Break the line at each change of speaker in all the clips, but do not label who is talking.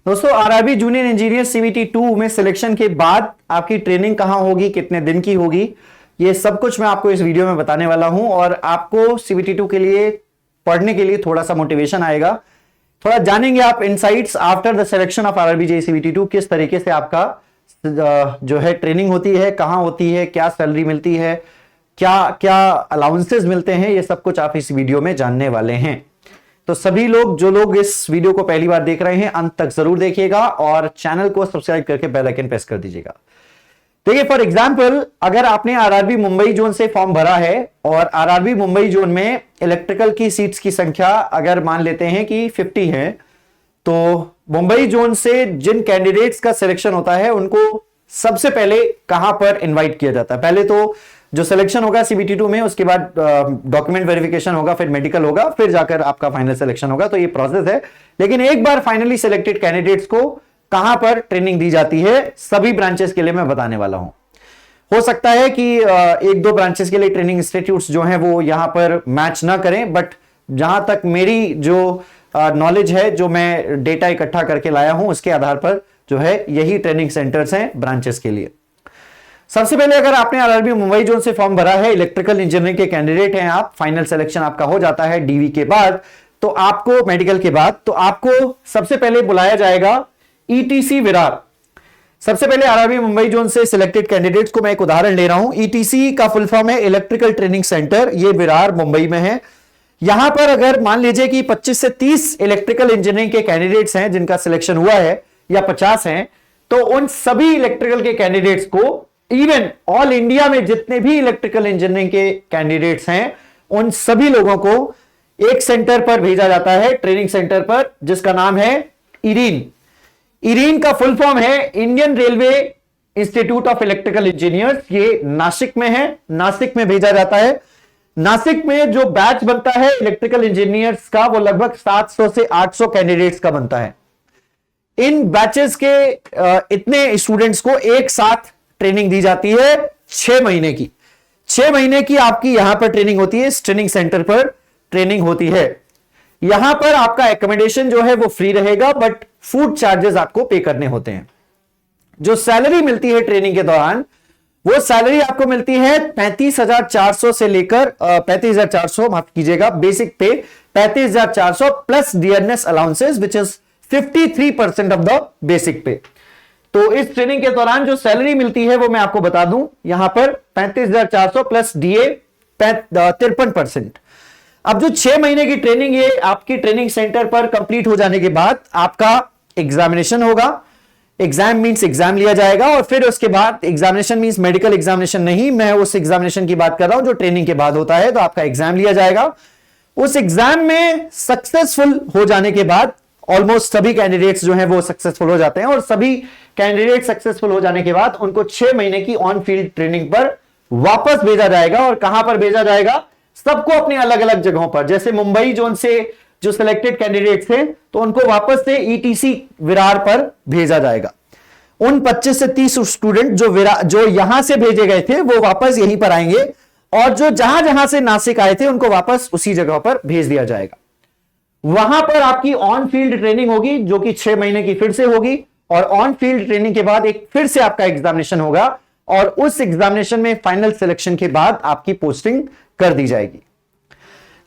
दोस्तों RRB junior engineer CBT 2 में selection के बाद आपकी ट्रेनिंग कहां होगी, कितने दिन की होगी, ये सब कुछ मैं आपको इस वीडियो में बताने वाला हूं। और आपको सीबीटी 2 के लिए पढ़ने के लिए थोड़ा सा मोटिवेशन आएगा, थोड़ा जानेंगे आप insights after the selection of RRB JEE CBT 2, किस तरीके से आपका जो है ट्रेनिंग होती है, कहां होती है, क्या सैलरी मिलती है, क्या क्या अलाउंसेस मिलते हैं, ये सब कुछ आप इस वीडियो में जानने वाले हैं। तो सभी लोग जो लोग इस वीडियो को पहली बार देख रहे हैं अंत तक जरूर देखिएगा और चैनल को सब्सक्राइब करके बेल आइकन प्रेस कर दीजिएगा। देखिए फॉर एग्जांपल, अगर आपने आरआरबी मुंबई जोन से फॉर्म भरा है और आरआरबी मुंबई जोन में इलेक्ट्रिकल की सीट्स की संख्या अगर मान लेते हैं कि 50 है, तो मुंबई जोन से जिन कैंडिडेट्स का सिलेक्शन होता है उनको सबसे पहले कहां पर इनवाइट किया जाता है। पहले तो जो सिलेक्शन होगा सीबीटी 2 में, उसके बाद डॉक्यूमेंट वेरिफिकेशन होगा, फिर मेडिकल होगा, फिर जाकर आपका फाइनल सिलेक्शन होगा। तो ये प्रोसेस है। लेकिन एक बार फाइनली सिलेक्टेड कैंडिडेट्स को कहां पर ट्रेनिंग दी जाती है, सभी ब्रांचेस के लिए मैं बताने वाला हूं। हो सकता है कि एक दो ब्रांचेस के लिए ट्रेनिंग इंस्टीट्यूट्स जो हैं वो यहां पर मैच ना करें, बट जहां तक मेरी जो नॉलेज है, जो मैं डेटा इकट्ठा करके लाया हूं, उसके आधार पर जो है यही ट्रेनिंग सेंटर्स हैं ब्रांचेस के लिए। सबसे पहले अगर आपने आरआरबी मुंबई जोन से फॉर्म भरा है, इलेक्ट्रिकल इंजीनियरिंग के कैंडिडेट हैं आप, फाइनल सिलेक्शन आपका हो जाता है डीवी के बाद, तो आपको मेडिकल के बाद, तो आपको सबसे पहले बुलाया जाएगा ईटीसी विरार। सबसे पहले आरआरबी मुंबई जोन से सिलेक्टेड कैंडिडेट्स को मैं एक उदाहरण ले रहा हूं। ईटीसी का फुल फॉर्म है इलेक्ट्रिकल ट्रेनिंग सेंटर, ये विरार मुंबई में है। यहां पर अगर मान लीजिए कि 25 से 30 इलेक्ट्रिकल इंजीनियरिंग के कैंडिडेट्स हैं जिनका सिलेक्शन हुआ है, या 50 हैं, तो उन सभी इलेक्ट्रिकल के कैंडिडेट्स को, इवन ऑल इंडिया में जितने भी इलेक्ट्रिकल इंजीनियरिंग के कैंडिडेट्स हैं, उन सभी लोगों को एक सेंटर पर भेजा जाता है, ट्रेनिंग सेंटर पर, जिसका नाम है इरीन। इरीन का फुल फॉर्म है Indian railway institute of electrical engineers. ये नासिक में है, नासिक में भेजा जाता है। नासिक में जो बैच बनता है इलेक्ट्रिकल इंजीनियर्स का, वो लगभग 700 से 800 कैंडिडेट्स का बनता है। इन बैचेस के इतने स्टूडेंट्स को एक साथ ट्रेनिंग दी जाती है 6 महीने की। 6 महीने की आपकी यहां पर ट्रेनिंग होती है, इस ट्रेनिंग सेंटर पर ट्रेनिंग होती है। यहां पर आपका एकोमोडेशन जो है वो फ्री रहेगा, बट फूड चार्जेस आपको पे करने होते हैं। जो सैलरी मिलती है ट्रेनिंग के दौरान, वो सैलरी आपको मिलती है 35,400 से लेकर 35,400, माफ कीजिएगा, बेसिक पे 35,400 plus dearness allowances which is 53% of the basic पे। तो इस ट्रेनिंग के दौरान जो सैलरी मिलती है वो मैं आपको बता दूं, यहां पर 35,400 प्लस डीए 53%। अब जो 6 महीने की ट्रेनिंग, ये आपकी ट्रेनिंग सेंटर पर कंप्लीट हो जाने के बाद आपका एग्जामिनेशन होगा। एग्जाम मींस एग्जाम लिया जाएगा, और फिर उसके बाद एग्जामिनेशन मींस मेडिकल एग्जामिनेशन नहीं, मैं उस एग्जामिनेशन की बात कर रहा हूं जो ट्रेनिंग के बाद होता है। तो आपका एग्जाम लिया जाएगा। उस एग्जाम में सक्सेसफुल हो जाने के बाद, ऑलमोस्ट सभी कैंडिडेट्स जो हैं वो सक्सेसफुल हो जाते हैं, और सभी कैंडिडेट सक्सेसफुल हो जाने के बाद उनको 6 महीने की ऑन फील्ड ट्रेनिंग पर वापस भेजा जाएगा। और कहां पर भेजा जाएगा? सबको अपनी अलग अलग जगहों पर। जैसे मुंबई जोन से जो सिलेक्टेड कैंडिडेट्स थे, तो उनको वापस से ईटीसी विरार पर भेजा जाएगा। उन 25 से 30 स्टूडेंट जो यहां से भेजे गए थे, वो वापस यहीं पर आएंगे, और जो जहां जहां से नासिक आए थे उनको वापस उसी जगह पर भेज दिया जाएगा। वहां पर आपकी ऑन फील्ड ट्रेनिंग होगी, जो कि 6 महीने की फिर से होगी, और ऑन फील्ड ट्रेनिंग के बाद एक फिर से आपका एग्जामिनेशन होगा, और उस एग्जामिनेशन में फाइनल सिलेक्शन के बाद आपकी पोस्टिंग कर दी जाएगी।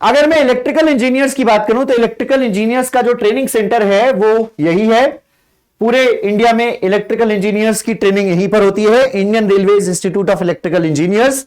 अगर मैं इलेक्ट्रिकल इंजीनियर्स की बात करूं, तो इलेक्ट्रिकल इंजीनियर्स का जो ट्रेनिंग सेंटर है वो यही है। पूरे इंडिया में इलेक्ट्रिकल इंजीनियर्स की ट्रेनिंग यहीं पर होती है, Indian railway institute of electrical engineers,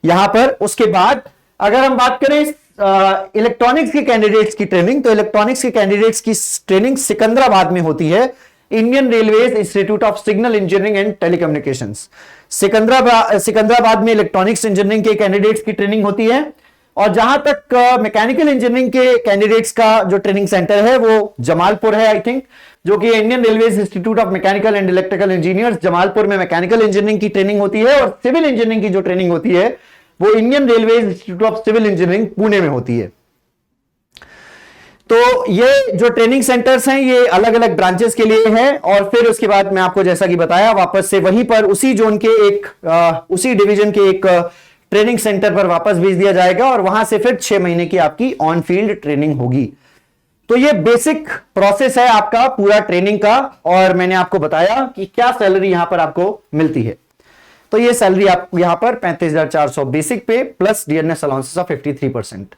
यहां पर। उसके बाद अगर हम बात करें इलेक्ट्रॉनिक्स के कैंडिडेट्स की ट्रेनिंग, तो इलेक्ट्रॉनिक्स के कैंडिडेट्स की ट्रेनिंग सिकंदराबाद में होती है, Indian railway institute of signal engineering and telecommunications. Secunderabad में इलेक्ट्रॉनिक्स इंजीनियरिंग के कैंडिडेट्स की ट्रेनिंग होती है। और जहां तक मैकेनिकल इंजीनियरिंग के कैंडिडेट्स का जो ट्रेनिंग सेंटर है वो जमालपुर है, आई थिंक, जो कि Indian railway institute of mechanical and electrical engineers, Jamalpur में मैकेनिकल इंजीनियरिंग की ट्रेनिंग होती है। और सिविल इंजीनियरिंग की जो ट्रेनिंग होती है वो Indian railway institute of civil engineering Pune में होती है। तो ये जो ट्रेनिंग सेंटर्स हैं ये अलग अलग ब्रांचेस के लिए हैं, और फिर उसके बाद मैं आपको जैसा कि बताया, वापस से वहीं पर उसी जोन के उसी डिवीजन के एक ट्रेनिंग सेंटर पर वापस भेज दिया जाएगा, और वहां से फिर 6 महीने की आपकी ऑन फील्ड ट्रेनिंग होगी। तो ये बेसिक प्रोसेस है आपका पूरा ट्रेनिंग का, और मैंने आपको बताया कि क्या सैलरी यहां पर आपको मिलती है। तो ये सैलरी आप यहां पर 35,400 बेसिक पे प्लस डीएनएस अलाउंसेस ऑफ 53%।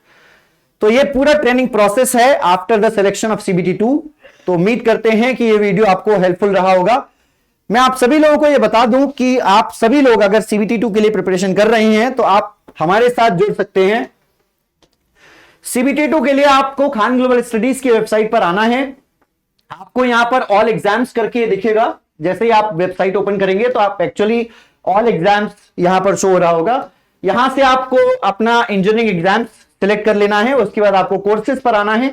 तो ये पूरा ट्रेनिंग प्रोसेस है after the selection of CBT2। तो उम्मीद करते हैं कि ये वीडियो आपको हेल्पफुल रहा होगा। मैं आप सभी लोगों को ये बता दूं कि आप सभी लोग अगर CBT2 के लिए प्रिपरेशन कर रहे हैं तो आप हमारे साथ जुड़ सकते हैं। CBT2 के लिए आपको खान ग्लोबल स्टडीज की वेबसाइट पर आना है। आपको यहां पर ऑल एग्जाम्स करके दिखेगा। जैसे ही आप वेबसाइट ओपन करेंगे तो आप एक्चुअली ऑल एग्जाम्स यहां पर शो हो रहा होगा। यहां से आपको अपना इंजीनियरिंग एग्जाम्स सिलेक्ट कर लेना है। उसके बाद आपको कोर्सेज पर आना है।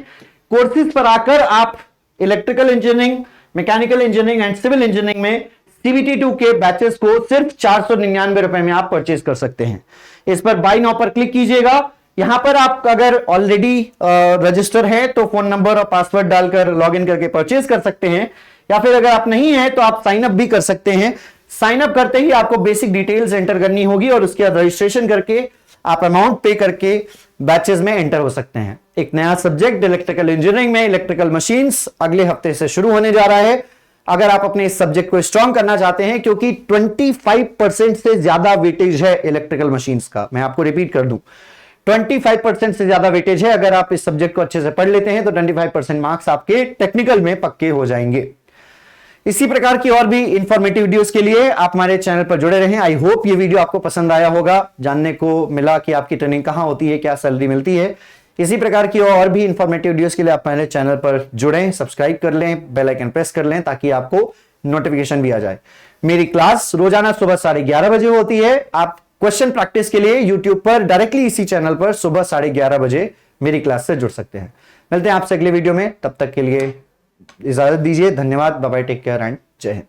कोर्सेज पर आकर आप electrical engineering, mechanical engineering and civil engineering में CBT2 के बैचेस को सिर्फ 499 रुपए में आप परचेज कर सकते हैं। इस पर बाय नाउ पर क्लिक कीजिएगा। यहां पर आप अगर ऑलरेडी रजिस्टर है तो फोन नंबर और पासवर्ड डालकर लॉगिन करके परचेज कर सकते हैं, या फिर अगर आप नहीं है तो आप साइन अप भी कर सकते हैं। साइन अप करते ही आपको बेसिक डिटेल्स एंटर करनी होगी और उसके बाद रजिस्ट्रेशन करके आप अमाउंट पे करके बैचेस में एंटर हो सकते हैं। एक नया सब्जेक्ट इलेक्ट्रिकल इंजीनियरिंग में इलेक्ट्रिकल मशीन्स अगले हफ्ते से शुरू होने जा रहा है। अगर आप अपने इस सब्जेक्ट को स्ट्रॉन्ग करना चाहते हैं, क्योंकि 25% से ज्यादा वेटेज है इलेक्ट्रिकल मशीन्स का, मैं आपको रिपीट कर दूं 25% से ज्यादा वेटेज है। अगर आप इस सब्जेक्ट को अच्छे से पढ़ लेते हैं तो 25% मार्क्स आपके टेक्निकल में पक्के हो जाएंगे। इसी प्रकार की और भी इंफॉर्मेटिव वीडियोस के लिए आप हमारे चैनल पर जुड़े रहें। आई होप ये वीडियो आपको पसंद आया होगा, जानने को मिला कि आपकी ट्रेनिंग कहां होती है, क्या सैलरी मिलती है। इसी प्रकार की और भी इंफॉर्मेटिव वीडियोस के लिए आप हमारे चैनल पर जुड़ें, सब्सक्राइब कर लें, बेल आइकन प्रेस कर लें ताकि आपको नोटिफिकेशन भी आ जाए। मेरी क्लास रोजाना सुबह 11:30 बजे होती है। आप क्वेश्चन प्रैक्टिस के लिए यूट्यूब पर डायरेक्टली इसी चैनल पर सुबह 11:30 बजे मेरी क्लास से जुड़ सकते हैं। मिलते हैं आपसे अगले वीडियो में, तब तक के लिए इजाजत दीजिए। धन्यवाद, bye bye, take care and जय हिंद।